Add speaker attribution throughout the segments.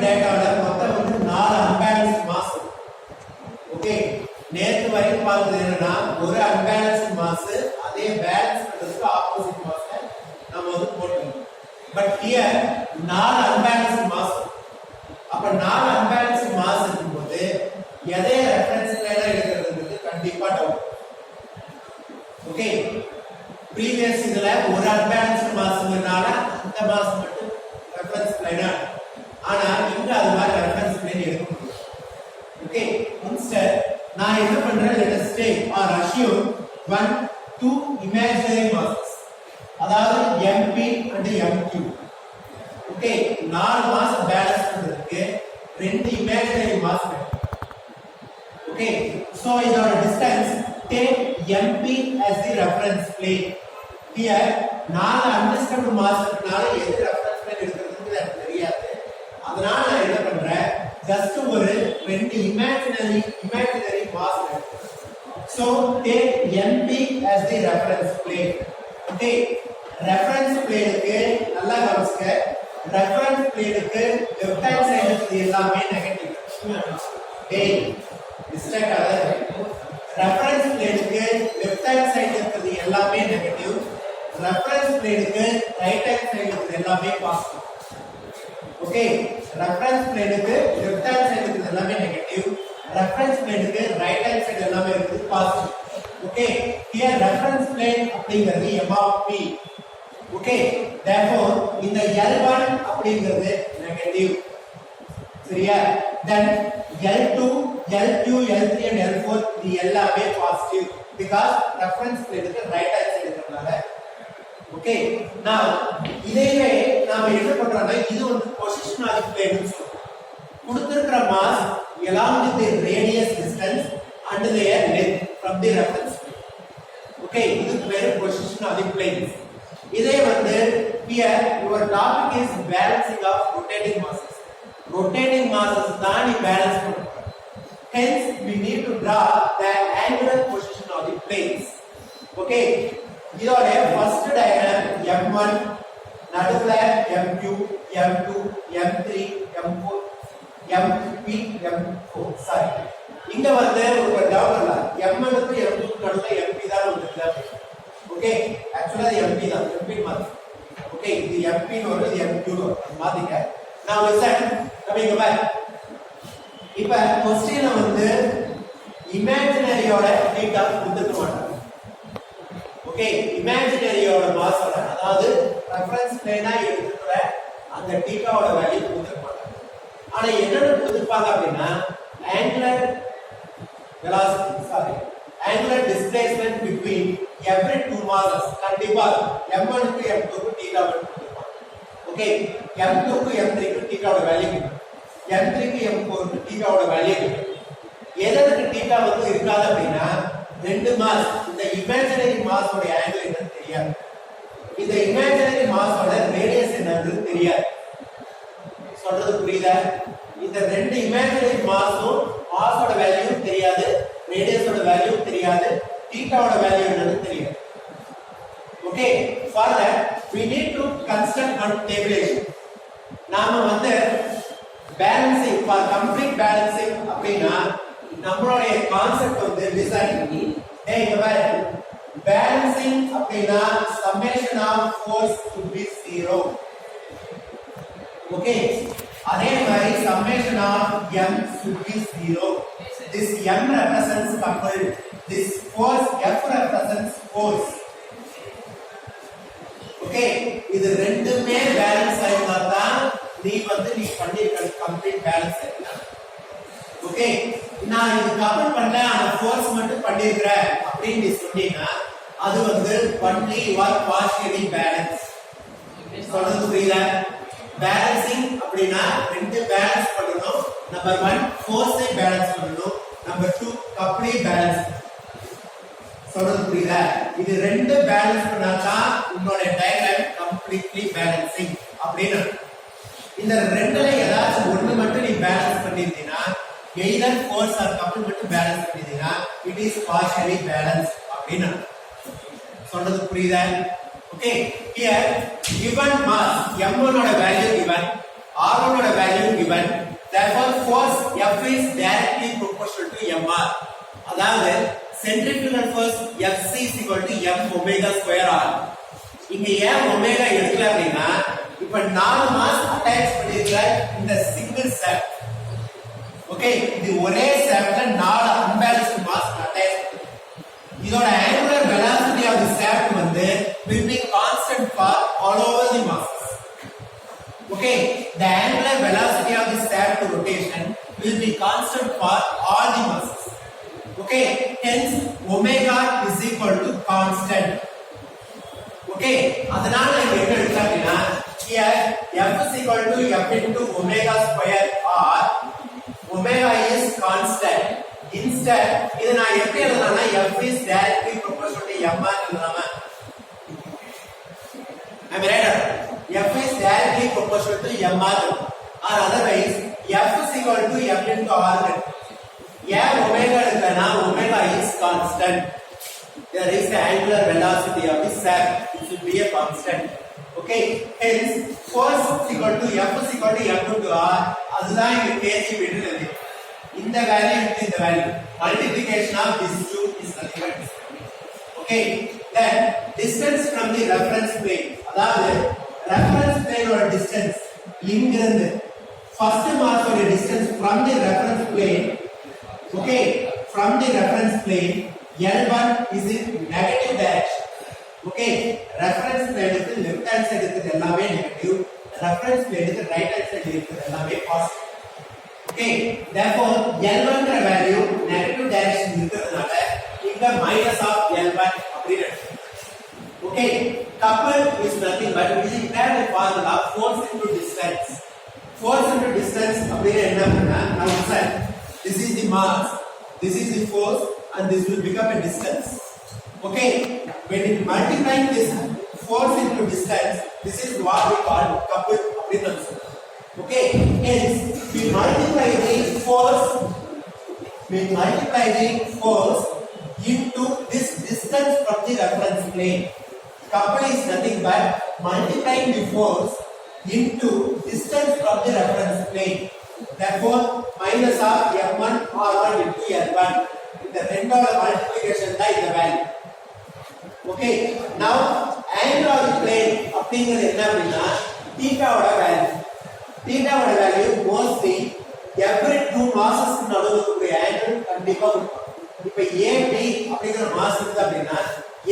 Speaker 1: டேட்டால மொத்தம் வந்து 4 unbalanced mass. Okay, நேத்து வரைக்கும் பார்த்தது என்னன்னா ஒரு அன்பேலன்ஸ்ட் மாஸ் அதே பேலன்ஸ் பண்றதுக்கு ஆப்போசிட் மாஸ் நம்ம வந்து போட்டுக்கணும். But here 4 unbalanced mass. அப்ப 4 அன்பேலன்ஸ்ட் மாஸ் இருக்கும்போது எதை ரெஃபரன்ஸ் பிளேனா எடுக்கிறதுங்கிறது கண்டிப்பா டவுட். ஓகே, previous இதுல ஒரு அன்பேலன்ஸ்ட் மாஸ்ங்கறனால அந்த மாஸ் மட்டும் ரெஃபரன்ஸ் பிளேனா, ஆனா இங்க அது மாதிரி ரெஃபரன்ஸ் பிளேன் எடுக்க முடியாது. ஓகே, instead நான் என்ன பண்றேன், let us take or assume 1 2 imaginary masses, அதாவது mp and mq. Okay, 4 mass balance பண்றதுக்கு 2 இமேஜினரி மாஸ் வேணும். ஓகே, so இதோட distance take mp as the reference plane. Here 4 undisturbed mass இருக்கனால எது ரெஃபரன்ஸ் பிளேன் எடுக்கிறதுன்னு எனக்கு தெரியாது. அதனால நான் என்ன பண்றேன், ஜஸ்ட் ஒரு 2 இமேஜினரி மாஸ் எடுக்கிறேன். So take mp as the reference plane. Okay, reference பிளேனுக்கு நல்லா கவனிச்சுக்க, ரெஃபரன்ஸ் பிளேனுக்கு லெஃப்ட் ஹேண்ட் சைடுல இருக்கிறது எல்லாமே நெகட்டிவ். டேய் மிஸ்டேக் ஆகாத. ரெஃபரன்ஸ் பிளேனுக்கு லெஃப்ட் ஹேண்ட் சைடுல இருக்கிறது எல்லாமே நெகட்டிவ், ரெஃபரன்ஸ் பிளேனுக்கு ரைட் ஹேண்ட் சைடுல இருக்கிறது எல்லாமே பாசிட்டிவ். ஓகே, ரெஃபரன்ஸ் பிளேனுக்கு லெஃப்ட் ஹேண்ட் சைடுல இருக்கிறது எல்லாமே நெகட்டிவ், ரெஃபரன்ஸ் பிளேனுக்கு ரைட் ஹேண்ட் சைடு எல்லாமே இருக்குது positive. Okay, here reference plane அப்படிங்கிறது m of p. Okay, therefore இந்த L1 அப்படிங்கிறது நெகட்டிவ். சரியா? then L2 L2 L3 and L4 இது எல்லாமே பாசிட்டிவ் because ரெஃபரன்ஸ் பிளேனுக்கு ரைட் ஹேண்ட் சைடு இருக்கறனால. ஓகே, now இதையே நாம என்ன பண்றோம்னா இது வந்து பொசிஷனாலிக் பிளேன்னு சொல்றோம். கொடுத்திருக்கிற mass along with the radius distance and their length from the reference plane. Okay, இது பேரு பொசிஷனாலிக் பிளேன்ஸ். இதே வந்து here your topic is balancing of rotating masses. Rotating masses தான் நீ பேலன்ஸ் பண்ணணும். Hence we need to draw the angular position of the planes. Okay, இதோட first diagram m1, நடுவுல mq, m2, m3, m4, mp, m4. Sorry, இங்க வந்து ஒரு டவுன்ல m1 க்கு m2 க்கு நடுவுல mp தான் வந்துருக்கு. ஓகே, एक्चुअली அது mp தான், mp மாதிரி. ஓகே, இது mp னு இது mq னு மாதிரிங்க. now listen, coming back. இப்ப क्वेश्चन வந்து இமேஜினரியோட டீட்டா கொடுத்துருவாங்க. ஓகே, இமேஜினரியோட மாஸோட அதாவது ரெஃபரன்ஸ் பிளேனா எடுத்துக்கிற அந்த டீட்டாவோட வேல்யூ கொடுத்துருப்பாங்க. ஆனா என்னென்ன கொடுத்துருப்பாங்க அப்படின்னா angular velocity, sorry, angular displacement between every two masses. கண்டிப்பா m1 க்கு m2 க்கு தீட்டா கொடுத்திருப்பாங்க. ஓகே, m2 க்கு m3 க்கு தீட்டாவோட வேல்யூ கிடைக்கும், m3 க்கு m4 க்கு தீட்டாவோட வேல்யூ கிடைக்கும். எதற்கு தீட்டா வந்து இருக்காது அப்படின்னா ரெண்டு மாஸ், இந்த இமேஜினரி மாஸோட ஆங்கிள் என்னன்னு தெரியாது, இந்த இமேஜினரி மாஸோட ரேடியஸ் என்னன்னு தெரியாது. சொல்றது புரியுதா? இந்த ரெண்டு இமேஜினரி மாஸும் மாஸோட வேல்யூ தெரியாது, ரேடியஸோட வேல்யூ தெரியாது, தீட்டாவோட வேல்யூ என்னன்னு தெரியாது. Okay, for that we need to construct one tabulation. நாம வந்து பேலன்சிங், for complete balancing அப்படினா நம்மளோட கான்செப்ட் வந்து டிசைன் பண்ணி இந்த மாதிரி பேலன்சிங் அப்படினா summation of force should be 0. Okay, அதே மாதிரி summation of m should be 0. this m represents coupled, this force f represents force. Okay, இது ரெண்டுமே பேலன்ஸ் ஆயிட்டா தான் நீ பண்ணிருக்க கம்ப்ளீட் பேலன்ஸ் ஆயிட்டா. ஓகே, நான் இது கப்பல் பண்ணல அந்த ஃபோர்ஸ் மட்டும் பண்ணிருக்கிற அப்படின்னு நீ சொன்னீங்கன்னா அது வந்து only or partially balance. சொல்றது புரியுதா? பேலன்சிங் அப்படின்னா ரெண்டு பேலன்ஸ் பண்ணணும். நம்பர் 1 ஃபோர்ஸை பேலன்ஸ் பண்ணணும், நம்பர் 2 கப்ளை பேலன்ஸ். சொல்றது புரியுதா? இது ரெண்டு பேலன்ஸ் பண்ணாதான் உன்னோட டயக்ராம் கம்ப்ளீட்லி பேலன்சிங் அப்படினா. இந்த ரெண்டுல ஏதாச்சும் ஒண்ணு மட்டும் நீ பேலன்ஸ் பண்ணிட்டீனா, either force or couple மட்டும் பேலன்ஸ் பண்ணிட்டீனா it is partially balanced அப்படினா. சொல்றது புரியுதா? Okay, here given mass m1 ஓட வேல்யூ given, r1 ஓட value given, F is directly proportional to mr. அதாவது centrifugal force Fc is equal to m omega square r. இங்க ஏன் omega எடுக்கல அப்படின்னா இப்ப 4 மாஸ் அட்டாச் பண்ணிருக்கிற இந்த சிங்கிள் ஷாஃப்ட், ஓகே, இது ஒரே ஷாஃப்ட்ல 4 அன்பேலன்ஸ்டு மாஸ் அட்டாச். இதோட angular velocity of the shaft வந்து will be constant for all over the masses. Okay, the angular velocity of the shaft rotation will be constant for all the masses. Okay, hence omega is equal to constant. Okay, அதனால இங்க என்ன எடுத்தீங்கன்னா here f is equal to f into omega square r. Omega is constant. Instead இத நான் எப்படி எழுதலாம்னா f is directly proportional to mr எழுதலாமா? I mean right, f is directly proportional to mr, or otherwise f is equal to f into r. Yeah, omega எடுத்தனா omega is constant. There is the angular velocity of the shaft, it should be a constant. Okay, hence force is equal to f is equal to m into r. அதுதான் இங்க kg metre எழுதி. இந்த value into இந்த value, multiplication of these two is nothing but distance. Okay, then distance from the reference plane, அதாவது reference plane ஓட distance இங்கிருந்து first mass ஓட distance from the reference plane. Okay, from the reference plane L1 is in negative direction. Okay, reference plane க்கு left hand side இருக்குது எல்லாமே negative, reference plane க்கு right hand side இருக்குது எல்லாமே positive. Okay, therefore L1 ன்ற value negative direction இருக்கிறதுனால இங்க minus of L1 அப்படினு. Okay, couple is nothing but it is the formula force into distance. Force into distance அப்படினா என்ன அப்படினா now said this is the mass, this is the force, and this will become a distance. Okay, when you multiply this force into distance, this is what we call couple அப்படினு. Okay, hence we multiply the force into this distance from the reference plane. Couple is nothing but multiplying the force into distance from the reference plane. Therefore minus of m1 r1 into l1, இந்த ரெண்டோட multiplication தான் இந்த value. Okay, now angle of the plane அப்படிங்கிறது என்ன அப்படின்னா தீட்டாவோட value. தீட்டாவோட value mostly every two masses நடுவுல இருக்கக்கூடிய ஆங்கிள் கண்டிப்பா இருக்கும். இப்போ AB அப்படிங்கிற மாஸ் இருக்கு அப்படின்னா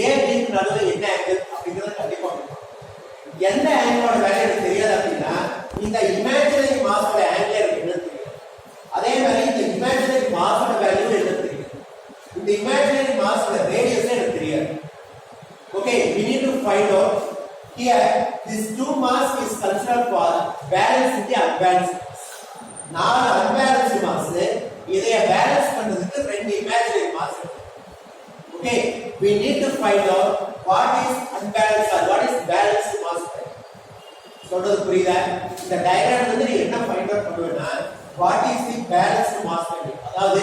Speaker 1: AB க்கு நடுவுல என்ன ஆங்கிள் அப்படிங்கிறது கண்டிப்பா இருக்கும். எந்த ஆங்கிளோட வேல்யூ எனக்கு தெரியாது அப்படின்னா இந்த இமேஜினரி மாஸோட ஆங்கிள் எனக்கு என்ன தெரியும், அதே மாதிரி இந்த இமேஜினரி மாஸோட வேல்யூ என்ன தெரியும், இந்த இமேஜினரி மாஸோட ரேடியஸ் எனக்கு தெரியாது. Okay, we need to find out here this two mass is considered for balance in the unbalanced mass. நாலு unbalanced mass இதைய பேலன்ஸ் பண்றதுக்கு ரெண்டு இமேஜினரி மாஸ் இருக்கு. Okay, we need to find out what is unbalanced or what is balanced mass. சொல்றது புரியுதா? இந்த டயகிராம்ல இருந்து நீ என்ன ஃபைண்ட் அவுட் பண்ணுவேன்னா what is the balanced mass value, அதாவது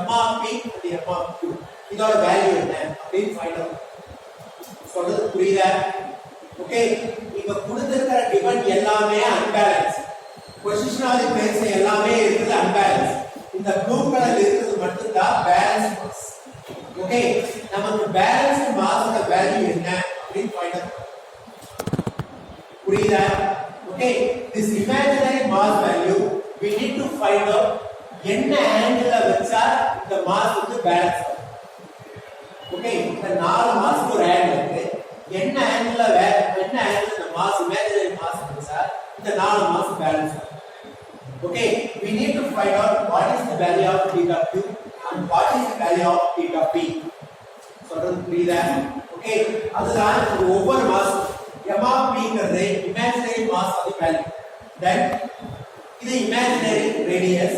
Speaker 1: m of p and m of q இதோட வேல்யூ என்ன அப்படினு ஃபைண்ட் அவுட். சொல்றது புரியுதா? ஓகே, இங்க கொடுத்திருக்கிற given எல்லாமே unbalanced. Position of the planes எல்லாமே இருக்குது unbalanced. இந்த ப்ளூ கலர்ல இருக்குது மட்டும் தான் பேலன்ஸ்ட் மாஸ். ஓகே, நமக்கு பேலன்ஸ்ட் மாஸோட வேல்யூ என்ன அப்படினு ஃபைண்ட் அவுட். புரியுதா? Okay, this imaginary mass value we need to find out என்ன ஆங்கிள்ல வச்சா இந்த மாஸ் வந்து பேலன்ஸ் ஆகும். ஓகே, இந்த நாலு மாஸ்க்கு ஒரு ஆங்கிள் இருக்கு. என்ன ஆங்கிள்ல என்ன ஆங்கிள் இந்த மாஸ் இமேஜினரி மாஸ் வச்சா இந்த நாலு மாஸ் பேலன்ஸ் ஆகும். Okay, we need to find out what is the value of theta q and what is the value of theta p. சொல்றது புரியுதா? ஓகே, அதுதான் ஒவ்வொரு மாஸ் m of p ங்கிறது imaginary mass of the value. Then இது imaginary radius.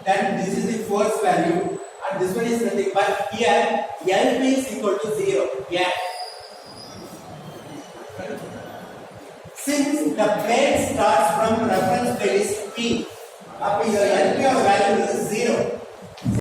Speaker 1: Then this is the force value and this one is nothing but here Lp is equal to 0. Yeah. Since the plane starts from reference plane is p, அப்ப இந்த